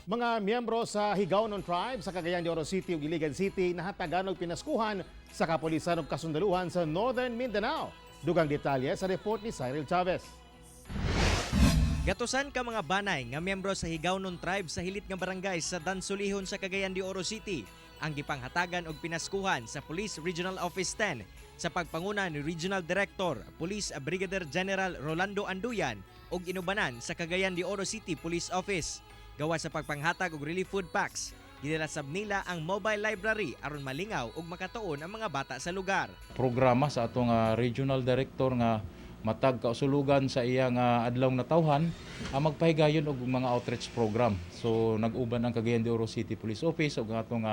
Mga miyembro sa Higaonon Tribe sa Cagayan de Oro City ug Iligan City nahatagan og pinaskuhan sa kapulisan ug kasundaluhan sa Northern Mindanao. Dugang detalye sa report ni Cyril Chavez. Gatusan ka mga banay nga miyembro sa Higaonon Tribe sa hilit nga barangay sa Dansulihon sa Cagayan de Oro City ang gipanghatagan og pinaskuhan sa Police Regional Office 10 sa pagpanguna ni Regional Director Police Brigadier General Rolando Anduyan ug inubanan sa Cagayan de Oro City Police Office. Gawa sa pagpanghatag og relief food packs, ginilasab nila ang mobile library aron malingaw ug makatuon ang mga bata sa lugar. Programa sa atong regional director nga matag kausulugan sa iyang adlaw na tawhan magpahigayon og mga outreach program. So nag-uban ang Cagayan de Oro City Police Office ug atong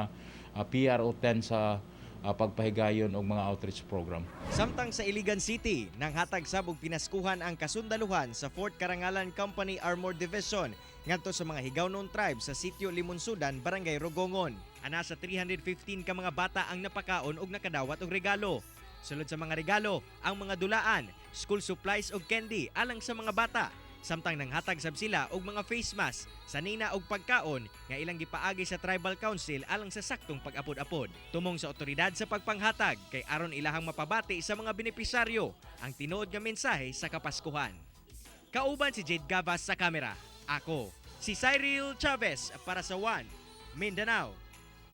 PRO 10 sa pagpahigayon og mga outreach program. Samtang sa Iligan City, nang hatag sab og pinaskuhan ang kasundaluhan sa 4th Karangalan Company Armored Division ngadto sa mga Higaonon Tribe sa Sitio Limonsudan, Barangay Rogongon. Ana sa 315 ka mga bata ang napakaon og nakadawat og regalo. Sulod sa mga regalo, ang mga dulaan, school supplies og candy alang sa mga bata. Samtang nanghatag sab sila og mga face mask, sanina og pagkaon nga ilang gipaagi sa Tribal Council alang sa saktong pag-apod-apod. Tumong sa otoridad sa pagpanghatag kay aron ilahang mapabati sa mga benepisaryo ang tinuod nga mensahe sa Kapaskuhan. Kauban si Jade Gavas sa kamera. Ako, si Cyril Chavez para sa One Mindanao.